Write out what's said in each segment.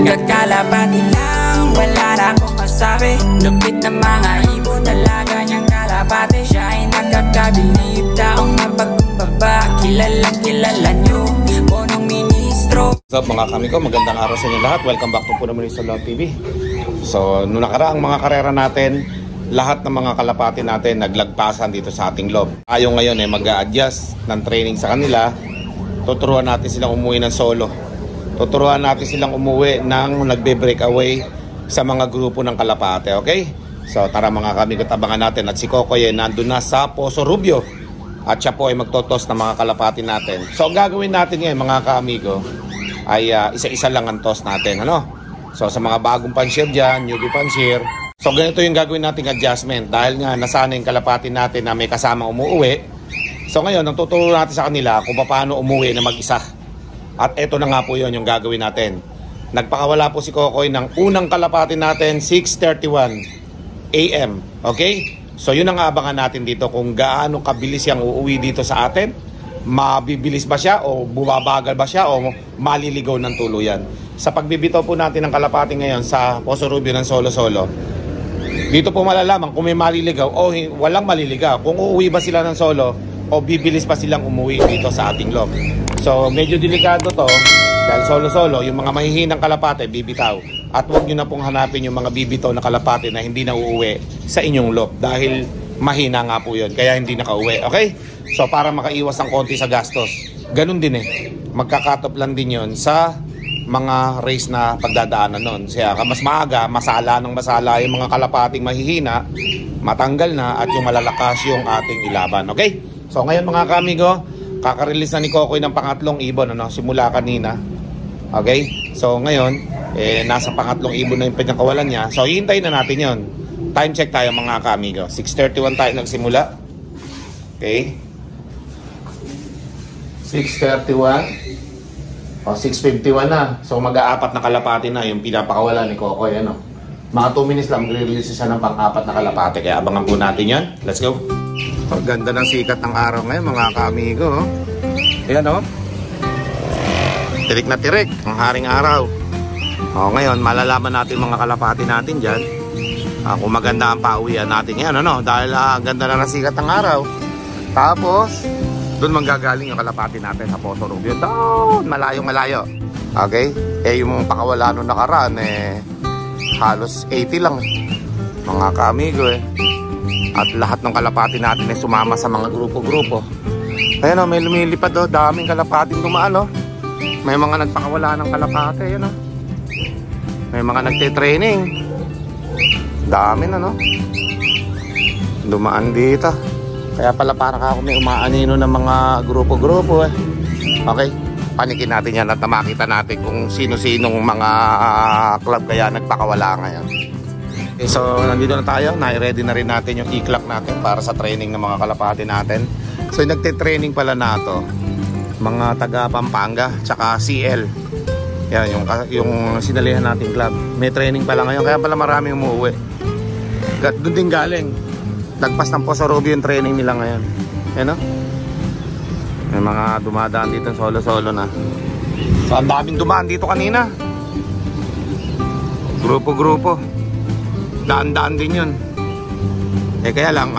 Kakalapati lang, wala na akong masabi. Lupit na mga ibon, talaga niyang kalapati. Siya ay nakakabilib, taong mapagkumbaba. Kilalang kilala niyo, punong ministro. What's up mga kami ko, magandang araw sa inyo lahat. Welcome back to Puno Ministro Love TV. So, nung nakaraang mga karera natin, lahat ng mga kalapati natin naglagpasan dito sa ating loob. Tayo ngayon mag-a-adjust ng training sa kanila. Tuturuan natin silang umuwi ng solo. Tuturuan natin silang umuwi ng nagbe-breakaway sa mga grupo ng kalapate, okay? So tara mga kami, katabangan natin. At si Kokoy nandun na sa Poso Rubio. At siya po ay magtotos ng mga kalapati natin. So ang gagawin natin ngayon mga ka-amigo ay isa-isa lang ang toss natin, ano? So sa mga bagong panshare dyan, newbie panshare. So ganito yung gagawin nating adjustment. Dahil nga nasanay yung kalapati natin na may kasama umuwi. So ngayon, ang tuturo natin sa kanila kung paano umuwi na mag-isa. At eto na nga po yun yung gagawin natin. Nagpakawala po si Kokoy ng unang kalapati natin, 6:31 AM. Okay? So yun ang abangan natin dito kung gaano kabilis siyang uuwi dito sa atin. Mabibilis ba siya o bumabagal ba siya o maliligaw ng tuluyan. Sa pagbibitaw po natin ng kalapati ngayon sa Poso Rubio ng solo-solo, dito po malalaman kung may maliligaw o walang maliligaw. Kung uuwi ba sila ng solo o bibilis pa silang umuwi dito sa ating loob. So medyo delikado to dahil solo-solo, yung mga mahihinang kalapate bibitaw. At huwag nyo na pong hanapin yung mga bibitaw na kalapate na hindi na uuwi sa inyong loob dahil mahina nga po yun, kaya hindi nakauwi. Okay? So para makaiwas ng konti sa gastos, ganun din magkakatop lang din yun sa mga race na pagdadaanan nun. Kaya mas maaga, masala ng masala yung mga kalapating mahihina, matanggal na at yung malalakas yung ating ilaban. Okay? So ngayon mga kamigo, kaka-release na ni Kokoy ng pangatlong ibon, ano, simula kanina. Okay? So ngayon, nasa pangatlong ibon na yung pinakawalan niya. So hihintayin na natin yon. Time check tayo mga kamigo. 6:31 tayo nagsimula. Okay? 6:31. O 6:51 na. So mag-aapat na kalapati na yung pinapakawalan ni Kokoy, ano. Mga 2 minutes lang mag-release siya ng pang-apat na kalapati. Kaya abangan po natin yan. Let's go. Ang ganda ng sikat ng araw ngayon mga ka-amigo. Ayan o. Tirik na tirik ang haring araw. O ngayon malalaman natin mga kalapati natin dyan kung maganda ang pauwian natin yan, ano? Dahil ganda na ng sikat ng araw. Tapos doon manggagaling yung kalapati natin sa Poso Rubio. Doon malayo. Okay? Yung pakawala nung nakaraan halos 80 lang mga ka-amigo At lahat ng kalapati natin ay sumama sa mga grupo-grupo. Ayan o, may lumilipad o. Daming kalapating dumaan o. May mga nagpakawala ng kalapati. Ayan o. May mga nagte-training. Dami na no. Dumaan dito. Kaya pala parang ako may umaanino ng mga grupo-grupo Okay. Panikin natin yan at makita natin kung sino-sinong mga club kaya nagpakawala ngayon. Okay, so nandito na tayo, nai-ready na rin natin yung e-clock natin para sa training ng mga kalapati natin. So yung nagte-training pala na to, mga taga Pampanga tsaka CL. Yan yung sinalihan nating club. May training pala ngayon, kaya pala marami umuwi. Doon din galing. Nagpas ng Poso Rubio yung training nila ngayon. Yan o. May mga dumadaan dito solo-solo na. So ang daming dumaan dito kanina. Grupo-grupo. Daan-daan din yun. Kaya lang,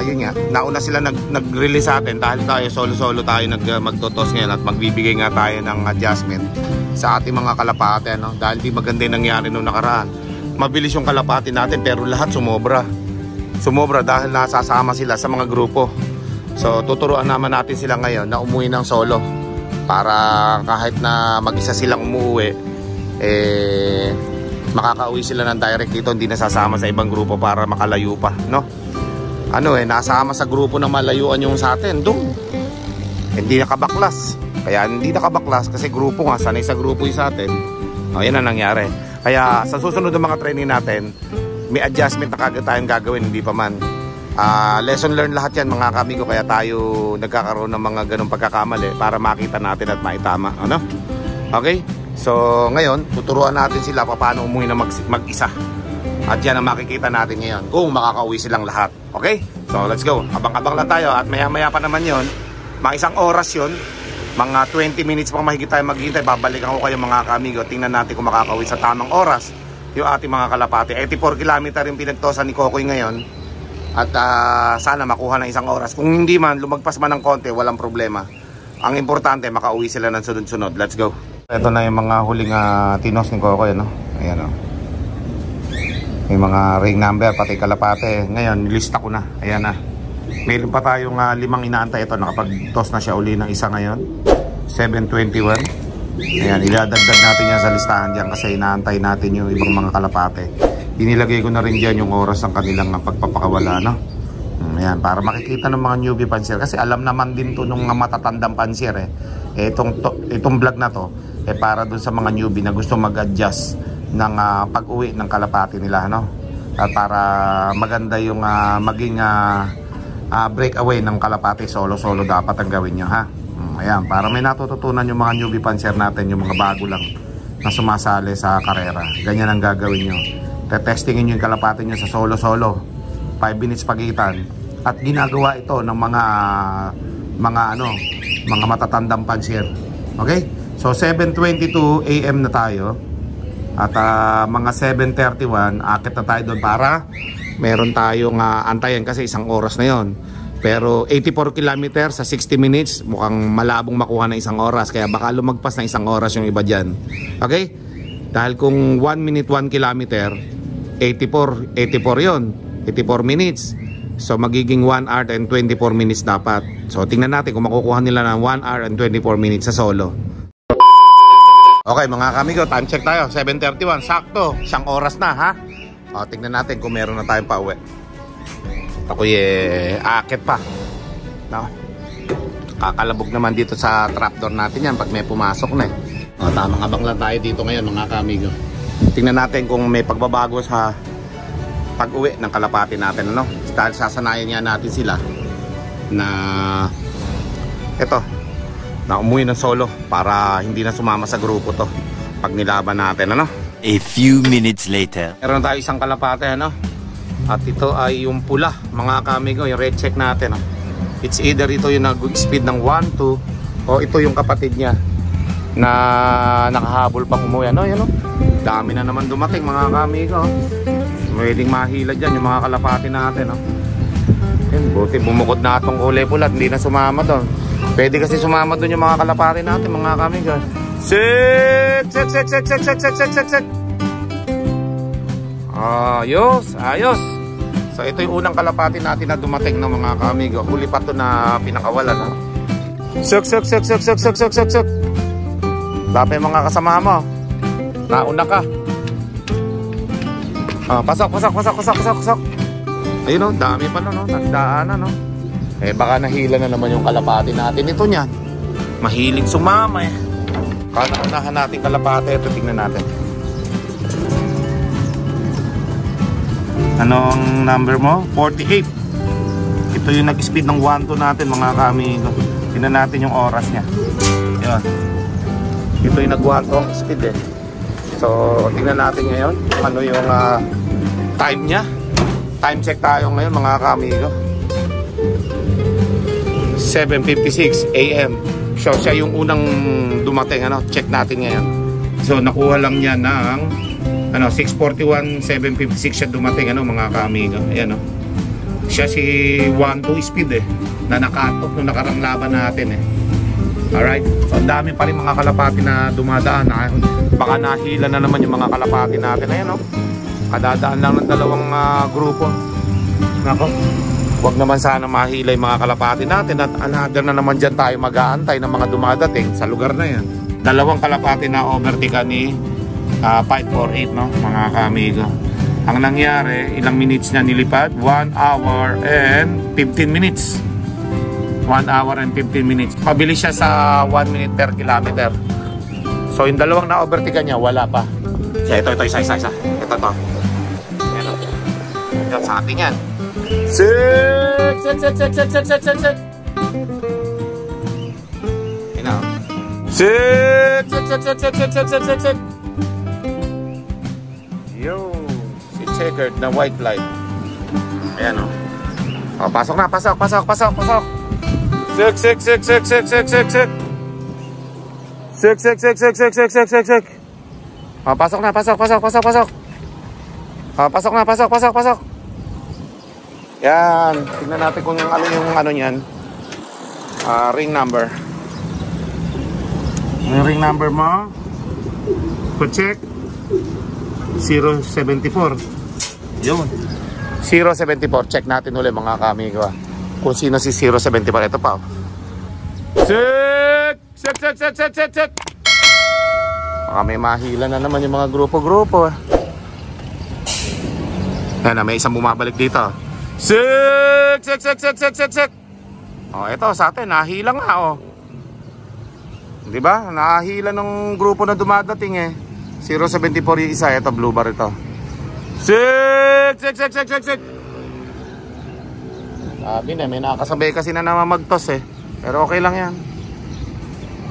yun nga, nauna sila nag-release sa atin dahil tayo solo-solo tayo magtotos ngayon at magbibigay nga tayo ng adjustment sa ating mga kalapate, no? Dahil di maganda yung nangyari nung nakaraan. Mabilis yung kalapate natin pero lahat sumobra dahil nasasama sila sa mga grupo. So tuturuan naman natin sila ngayon na umuwi ng solo para kahit na mag-isa silang umuwi makakauwi sila ng direct dito, hindi nasasama sa ibang grupo para makalayo pa, no? Nasama sa grupo na malayuan yung sa atin doon. Hindi nakabaklas. Kaya hindi nakabaklas kasi grupo nga, sanay sa grupo yung sa atin. Yan ang nangyari. Kaya sa susunod ng mga training natin, may adjustment na kagad tayong gagawin, hindi pa man. Lesson learned lahat yan mga kamigo, kaya tayo nagkakaroon ng mga ganong pagkakamali para makita natin at maitama, ano? Okay? So ngayon, tuturuan natin sila paano umuwi na mag-isa. At yan ang makikita natin ngayon kung makakauwi silang lahat. Okay? So let's go. Abang-abang lang tayo at maya-maya pa naman yon. Mga 1 oras yon. Mga 20 minutes pang mahigit tayo maghihintay. Babalikan ko kayo mga kaamigo. Tingnan natin kung makakauwi sa tamang oras yung ating mga kalapati. 84 kilometer yung pinagtosan ni Kokoy ngayon. At sana makuha ng isang oras. Kung hindi man, lumagpas man ng konti, walang problema. Ang importante, makauwi sila ng sunod-sunod. Let's go. Ito na yung mga huling tinos ni Kokoy, no? Ayan, no? Yung mga ring number, pati kalapate. Ngayon, lista ko na. Ayan na. Meron pa tayong 5 inaantay. Ito, nakapag-toss na siya uli ng isa ngayon. 721. Ayan, iladagdag natin yan sa listahan dyan kasi inaantay natin yung ibang mga kalapate. Inilagay ko na rin dyan yung oras ng kanilang pagpapakawala, no? Ayan, para makikita ng mga newbie pansier. Kasi alam naman din to nung matatandang pansier eh. Itong vlog na to, para dun sa mga newbie na gusto mag-adjust ng pag-uwi ng kalapati nila, no? At para maganda yung maging breakaway ng kalapati, solo-solo dapat ang gawin nyo, ha? Ayan, para may natututunan yung mga newbie pansier natin, yung mga bago lang na sumasali sa karera. Ganyan ang gagawin nyo. Testingin nyo yung kalapati nyo sa solo-solo, 5 minutes pagitan, at ginagawa ito ng mga matatandang pansier. Okay? So 7:22 AM na tayo at mga 7:31 akit na tayo doon para meron tayong antayan kasi isang oras na yon. Pero 84 kilometers sa 60 minutes mukhang malabong makuha ng isang oras, kaya baka lumagpas ng isang oras yung iba dyan. Okay? Dahil kung 1 minute 1 kilometer, 84 yon, 84 minutes. So magiging 1 hour and 24 minutes dapat. So tingnan natin kung makukuha nila ng 1 hour and 24 minutes sa solo. Okay mga kamigo, time check tayo, 7:31, sakto, isang oras na, ha? O, tingnan natin kung meron na tayong pauwi. Ako'y aakit pa, no? Kakalabog naman dito sa trapdoor natin yan pag may pumasok na eh. O, tamang abang lang tayo dito ngayon mga kamigo. Tingnan natin kung may pagbabago sa pag-uwi ng kalapati natin, ano? Dahil sasanayan niya natin sila na na umuwi ng solo para hindi na sumama sa grupo to pag nilaban natin, ano? A few minutes later. Meron tayo isang kalapate, ano? At ito ay yung pula, mga kamigo, yung red check natin, no? It's either ito yung nag-speed ng 1, 2 o ito yung kapatid niya na nakahabol pang umuwi, ano? Yan, no? Dami na naman dumating mga kamigo. Pwedeng mahila dyan yung mga kalapati natin, no? Yan, buti bumukod na itong kulay pula, hindi na sumama doon. Pwede kasi sumama doon yung mga kalapati natin mga kamigo. Sik! Ayos! So ito yung unang kalapati natin na dumating ng mga kamigo. Huli pa ito na pinakawalan, ha? Sik! Dapat yung mga kasama mo. Nauna ka. Pasok. Ayun, no, dami pa, no? Nagdaanan, no? Baka nahila na naman yung kalapati natin. Ito niyan, mahilig sumama eh. Kanaunahan natin kalapati. Ito, tingnan natin. Anong number mo? 48. Ito yung nag-speed ng 1-2 natin mga kamigo. Tingnan natin yung oras niya. Yun. Ito yung nag-1-2 speed eh. So, tingnan natin ngayon ano yung time niya. Time check tayo ngayon mga kamigo. 7:56 AM. So, siya yung unang dumating, ano? Check natin ngayon. So, nakuha lang niya ng 6:41, 7:56 siya dumating, ano, mga kamigo. Ayan, no? Siya si 1-2 speed eh, na nakatok nung nakarang laban natin eh. Alright? So, ang dami pa rin mga kalapati na dumadaan. Baka nahila na naman yung mga kalapati natin. Ayan, no? Kadadaan lang ng dalawang grupo. Nako, huwag naman sana mahila yung mga kalapati natin. At another na naman dyan tayo mag-aantay ng mga dumadating sa lugar na yan. Dalawang kalapati na overtake ni 548, no, mga kamigo. Ang nangyari, ilang minutes na nilipad? 1 hour and 15 minutes. 1 hour and 15 minutes. Mabilis siya sa 1 minute per kilometer. So yung dalawang na-overtake niya, wala pa. So, ito, isa. Ito to. Yan sa atin yan. Sit. Ina. Sit. Yo, si checkered na white light. Ayan, o. Pasok na, pasok. Sik. Sek. Pasok na, pasok. Pasok. Yan, tingnan natin kung ano yung ano niyan. Ring number. Yung ring number mo. Pa-check. 074. Yun. 074. Check natin ulit mga kamigo. Kung sino si 074. Ito pa. Check. Baka may mahila na naman yung mga grupo-grupo. Yan na, may isang bumabalik dito. Check. Ito sa atin, nahila nga di ba? Nahila ng grupo na dumadating 074 yung isa, ito blue bar ito. Check. Sabi na, may nakasabay kasi na namamagtos pero okay lang yan.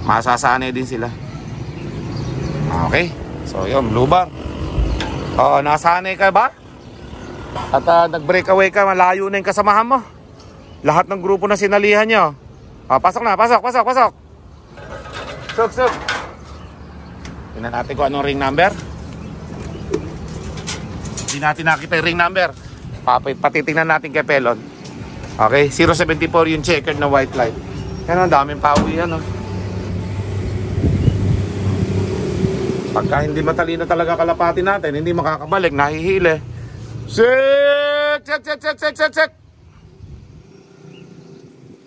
Masasanay din sila. Okay, so yun, blue bar. Nasanay ka ba? At nag-breakaway ka, malayo na yung kasamahan mo. Lahat ng grupo na sinalihan nyo. Pasok na, pasok. Suk. Tingnan natin kung anong ring number. Hindi natin nakita yung ring number. Patitingnan natin kay Pelon. Okay, 074 yung checkered na white light. Yan, ang daming pauwihan Pagka hindi matalino talaga kalapati natin, hindi makakabalik, nahihili. Check.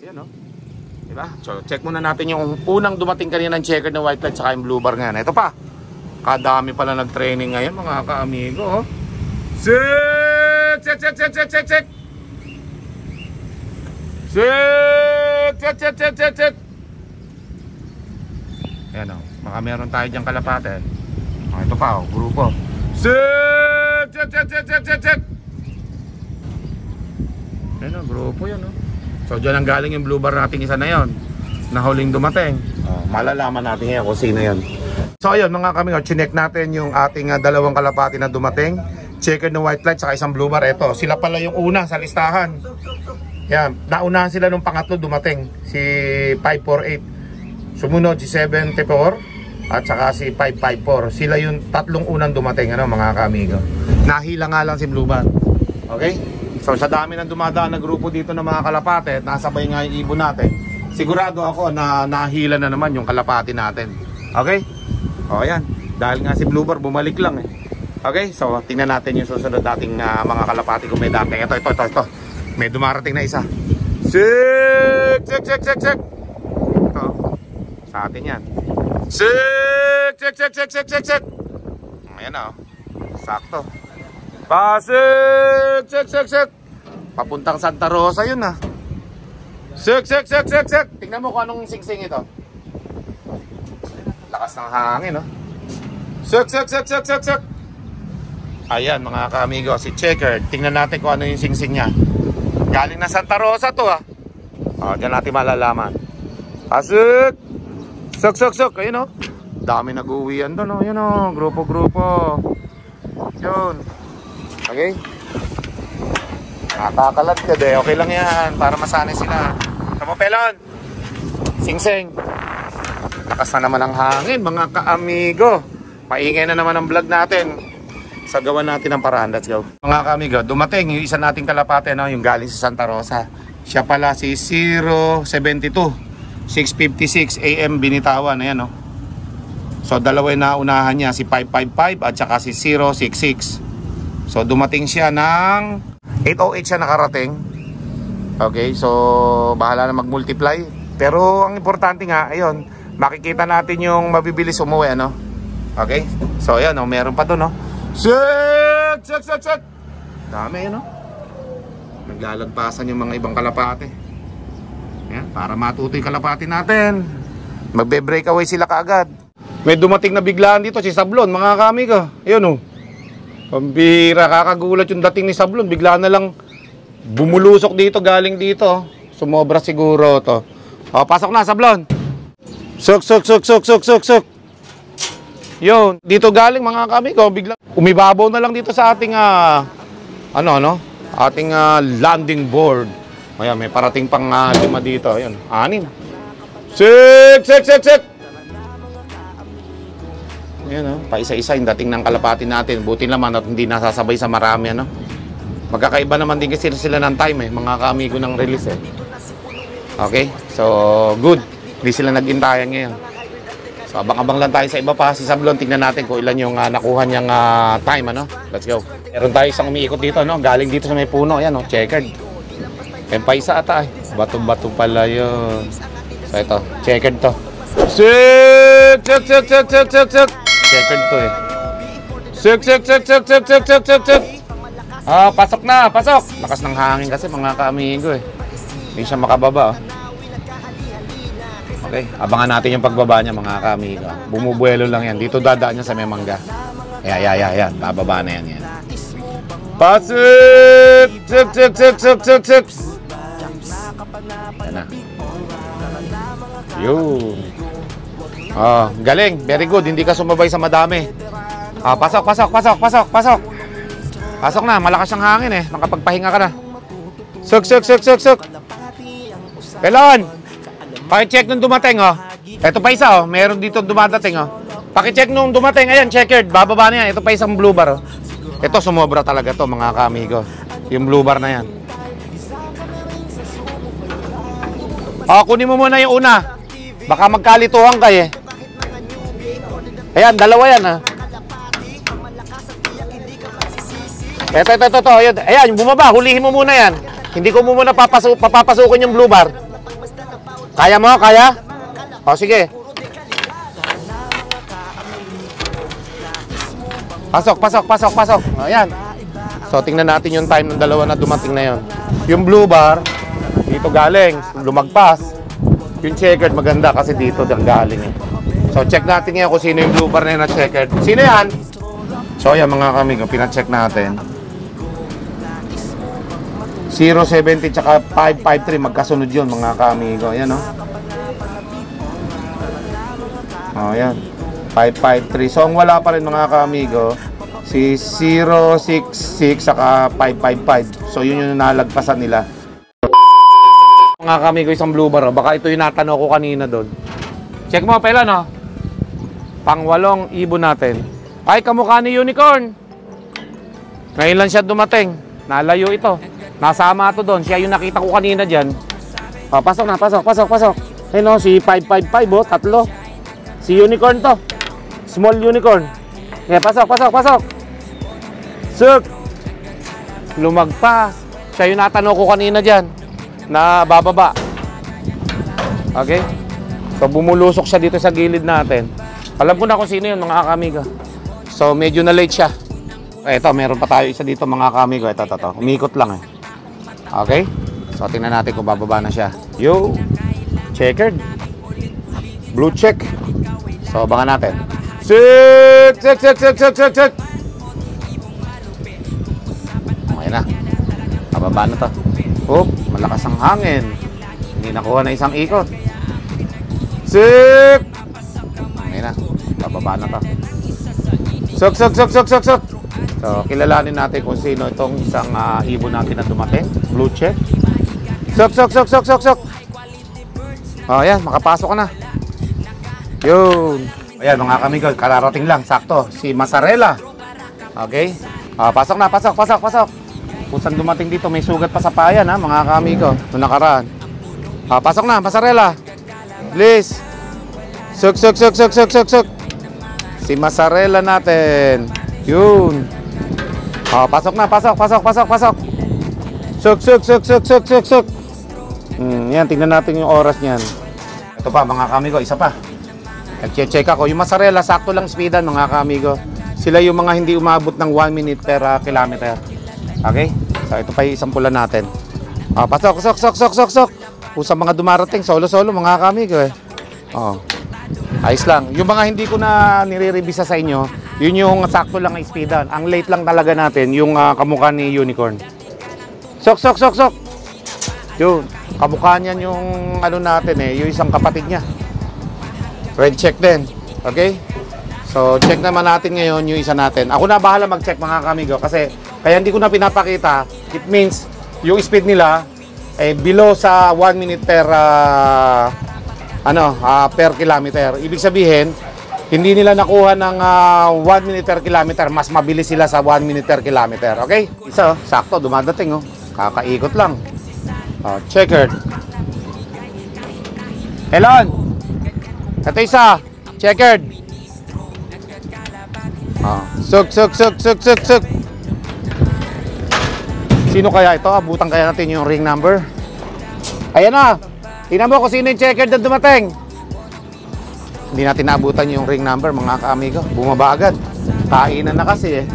Yan diba? So check muna natin yung unang dumating kanina ng checkered na white light saka yung blue bar ngayon. Ito pa. Kadami pala nag-training ngayon mga ka-amigo. Check. Yan baka meron tayo diyang kalapate. Ito pa grupo. Check. Yan grupo yan So dyan ang galing yung blue bar nating isa na yon na huling dumating. Malalaman natin ngayon kung sino yon. So ayun mga kami, chinek natin yung ating dalawang kalapati na dumating. Checkered na white light saka isang blue bar. Ito, sila pala yung una sa listahan. Yan, naunahan sila nung pangatlo dumating, si 548. Sumunod si 74 at saka si 554. Sila yung tatlong unang dumating mga kamigo. Nahila nga lang si blue bar. Okay? So sa dami ng dumadaan na grupo dito ng mga kalapate at nasabay nga yung ibon natin, sigurado ako na nahila na naman yung kalapati natin. Okay? Ayan. Dahil nga si blue bar bumalik lang Okay? So tingnan natin yung susunod nating mga kalapati kung may dating. Ito. May dumarating na isa. Check. Ito. Sa atin yan. Check. Ayan sakto. Pasik! Check. Papuntang Santa Rosa yun Check. Tingnan mo kung anong singsing ito. Lakas ng hangin Check. Ayan mga ka-amigo, si Checkered. Tingnan natin kung ano yung singsing niya. Galing na Santa Rosa to Diyan natin malalaman. Pasik! Suk. Ayun dami nag-uwian doon Yun grupo. Yun. Okay? Nakakalat ka okay lang yan para masanay sila. Tama Pelon. Singsing. Lakas na naman ang hangin mga ka-amigo. Maingay na naman ang vlog natin. Sa gawa natin ng paraan. Let's go. Mga ka-amigo, dumating yung isa nating kalapate yung galing sa Santa Rosa. Siya pala si 072 656 AM binitawan. Ayan So dalawa na unahan niya, si 555 at saka si 066. So dumating siya ng 808 siya nakarating. Okay, so bahala na mag-multiply. Pero ang importante nga, ayun, makikita natin yung mabibilis umuwi Okay? So ayan meron pa doon Check. Dami Naglalagpasan yung mga ibang kalapate. Yan, para matuto yung kalapate natin. Magbe-breakaway sila kaagad. May dumating na biglaan dito si Sablon, mga kamigo. Ayun Pambira, kakagulat yung dating ni Sablon. Bigla na lang bumulusok dito, galing dito. Sumobra siguro to. Pasok na Sablon. Suk. Yun, dito galing mga kamigo. Bigla umibabaw na lang dito sa ating ating landing board. Ayan, may parating pang 5 dito. Ayun, 6. Ayan, oh. Paisa-isa yung dating ng kalapati natin. Buti naman at hindi nasasabay sa marami, ano. Magkakaiba naman din kasi sila ng time, mga kaamigo ng release, Okay, so good. Hindi sila nag-intayan ngayon. So abang-abang lang tayo sa iba pa. Si Sablon, tingnan natin kung ilan yung nakuha niyang time, ano. Let's go. Meron tayo isang umiikot dito, no. Galing dito sa may puno, ayan, oh, checkered. Paisa ata, Bato-bato pala yun. So ito, checkered to. Sik! Checkered to, Sik! Pasok na, pasok! Lakas ng hangin kasi, mga kaamigo, Hindi siya makababa, Okay, abangan natin yung pagbaba niya, mga kaamigo. Bumubuelo lang yan. Dito dadaan niya sa may mangga. Ayan. Bababa na yan. Pasok! Sik! Yan na. Yun. Galing. Very good. Hindi ka sumabay sa madami. Pasok. Pasok na. Malakas ang hangin, Nakapagpahinga ka na. Suk. Kailangan. Paki-check nung dumating, Ito pa isa, Meron dito dumadating, Paki-check nung dumating. Ayan, checkered. Bababa na yan. Ito pa isang blue bar, Ito, sumobra talaga to, mga kaamigo. Yung blue bar na yan. Kunin mo muna yung una. Baka magkalituhan kayo, Ayan, dalawa yan, Ito. Ayan, bumaba. Hulihin mo muna yan. Hindi ko mo muna papapasukin yung blue bar. Kaya mo? Kaya? Sige. Pasok. Ayan. So, tingnan natin yung time ng dalawa na dumating na yon. Yung blue bar, dito galing, lumagpas. Yung checkered maganda kasi dito galing, So, check natin ngayon kung sino yung blue bar na yun na checkered. Sino yan? So, ayan, mga kamigo, pina-check natin. 070 tsaka 553 magkasunod yun, mga kamigo. Ayan, ayan. 553. So, ang wala pa rin, mga kamigo, si 066 saka 555. So, yun yung nalagpasan nila. Mga kamigo, isang blue bar. Baka ito yung natanong ko kanina doon. Check mo, pela, Pang-8 ibon natin. Ay, kamukha ni Unicorn. Ngayon lang siya dumating. Nalayo ito. Nasama ito doon. Siya yung nakita ko kanina dyan. Pasok na. Ayun, si 555, tatlo. Si Unicorn to. Small Unicorn. Pasok. Suk! Lumagpas. Siya yung natanong ko kanina dyan. Na bababa. Okay? So, bumulusok siya dito sa gilid natin. Alam ko na kung sino yun, mga kamigo. So, medyo na late siya. Ito, meron pa tayo isa dito, mga kamigo. Ito. Umikot lang, Okay? So, tingnan natin kung bababa na siya. Yo! Checkered. Blue check. So, abangan natin. Sik! Okay na. Bababa na to. Malakas ang hangin. Hindi nakuha na isang ikot. Sik! Okay na. Bababa na to. Suk! So, kilalanin natin kung sino itong isang ibon natin na dumating. Blue check. Suk! Ayan, makapasok ka na. Yun. Ayan, mga kamigo, kararating lang. Sakto. Si Masarela. Okay? Pasok na. Kung saan dumating dito, may sugat pa sa payan, mga kamigo. Ito nakaraan. Pasok na, Masarela. Please. Suk! Si Masarela natin. Yun. Pasok na. Suk! Yan, tingnan natin yung oras niyan. Ito pa, mga kamigo, isa pa. Nag-check ako. Yung Masarela, sakto lang speedan, mga kamigo. Sila yung mga hindi umabot ng 1 minute per kilometer. Okay? So, ito pa yung isang pula natin. Pasok. Kung sa mga dumarating, solo, mga kamigo, ayos lang. Yung mga hindi ko na nire-revisa sa inyo, yun yung sakto lang ang speedan. Ang late lang talaga natin, yung kamukha ni Unicorn. Sok. Yun. Kamukha niyan yung natin, yung isang kapatid niya. Red check din. Okay? So, check naman natin ngayon yung isa natin. Ako na bahala mag-check, mga kamigo. Kasi, kaya hindi ko na pinapakita. It means, yung speed nila, below sa 1 minute per, per kilometer. Ibig sabihin, Hindi nila nakuha ng 1 minute per kilometer. Mas mabilis sila sa 1 minute per kilometer. Okay? Isa, sakto, dumadating. Oh. Kakaikot lang. Checkered. Elon! Ito isa. Checkered. Suk. Sino kaya ito? Abutan kaya natin yung ring number. Ayan na. Tingnan mo kung sino yung checkered na dumating. Hindi natin naabutan yung ring number, mga kaamigo. Bumaba agad. Kainan na kasi eh.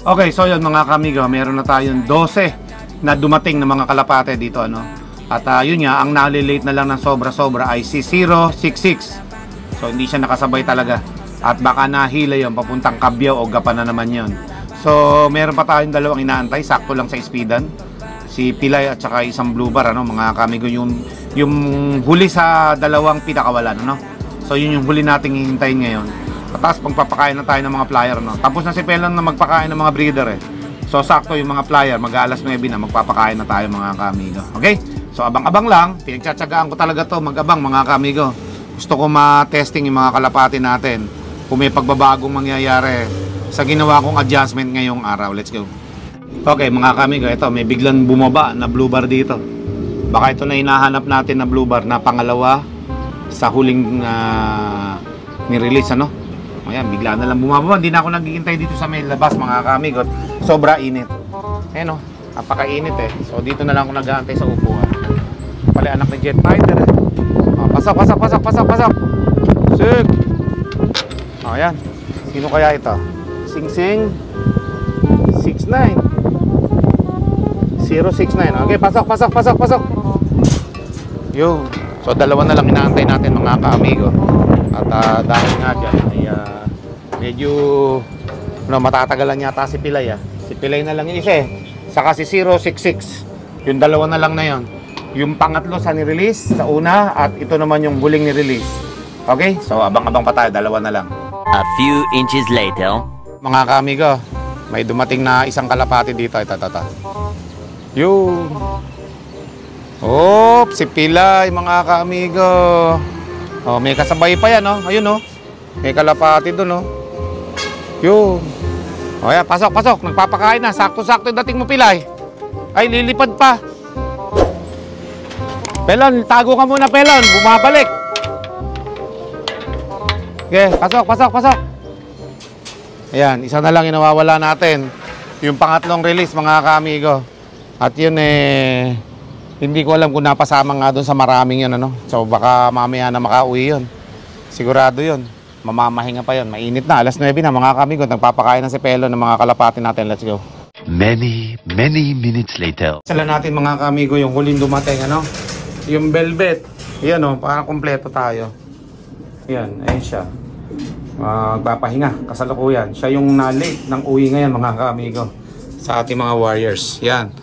Okay, so yun mga kaamigo, meron na tayong 12 na dumating na mga kalapate dito, ano. At yun nga, ang nalilate na lang ng sobra-sobra ay si 066. So hindi siya nakasabay talaga. At baka nahila yun, papuntang Kabyaw o Gapan na naman yun. So meron pa tayong dalawang inaantay, sakto lang sa speedan. Si Pilay at saka isang Blue Bar, ano, mga kamigo, yung huli sa dalawang pinakawalan, ano. So yun yung huli nating hihintayin ngayon. Tapos pagpapakain na tayo ng mga flyer, no. Tapos na si Pelon na magpakain ng mga breeder eh. So sakto yung mga flyer, mag-aalas 9 na magpapakain na tayo mga kamigo. Okay? So abang-abang lang, pinagtsatsagaan ko talaga to, mag-abang mga kamigo. Gusto ko ma-testing yung mga kalapati natin kung may pagbabagong mangyayari sa ginawa kong adjustment ngayong araw. Let's go. Okay mga kamigo, ito may biglang bumaba na Blue Bar dito. Baka ito na hinahanap natin na Blue Bar na pangalawa sa huling ni-release, ano. Ayan, bigla na lang bumaba. Hindi na ako naghihintay dito sa may labas mga kamigo. Sobra init. Ayan o, napaka-init eh. So dito na lang ako nag-aantay sa upuan. Pala anak ni Jet Fighter eh. Pasok. Sig. Ayan. Sino kaya ito? Sing 69 069. Okay, pasok. Yo. So dalawa na lang inaantay natin mga kaamigo. At dahil nga dyan ay medyo matatagalan yata si Pilay. Si Pilay na lang yung isa eh. Saka si 066. Yung dalawa na lang na yon. Yung pangatlo sa ni-release sa una, at ito naman yung huling ni-release. Okay? So abang-abang pa tayo, dalawa na lang. A few inches later. Mga kaamigo, may dumating na isang kalapati dito. Ito. Yun. Si Pilay, mga kaamigo. May kasabay pa yan, oh. Ayun, oh. May kalapati doon, oh. Yun. Ayan, pasok. Nagpapakain na. Sakto-sakto yung dating mo, Pilay. Ay, lilipad pa. Pelon, tago ka muna, Pelon. Bumabalik. Okay, pasok. Ayan, isa na lang inawawala natin. Yung pangatlong release, mga kaamigo. At yun hindi ko alam kung napasama nga doon sa maraming yun, ano. So baka mamaya na makauwi yun. Sigurado yun. Mamamahinga pa yun. Mainit na. Alas 9 na mga kaamigo. Nagpapakain na si Pelon ng mga kalapati natin. Let's go. Many minutes later. Sala natin mga kaamigo yung huling dumating, ano. Yung velvet. Yan, oh. Parang kompleto tayo. Yan. Ayun siya. Magpapahinga. Kasalukuyan. Siya yung na-late ng uwi ngayon mga kaamigo. Sa ating mga warriors. Yan.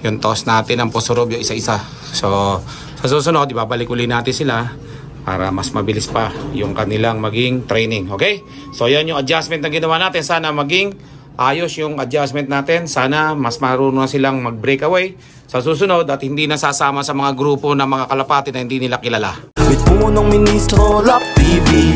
Yung toss natin ang Posorobio isa-isa. So, sa susunod, ibabalik uli natin sila para mas mabilis pa yung kanilang maging training. Okay? So, yan yung adjustment na ginawa natin. Sana maging ayos yung adjustment natin. Sana mas marunong silang mag-breakaway sa susunod at hindi na sasama sa mga grupo ng mga kalapati na hindi nila kilala. Mit punong ministro, Love TV.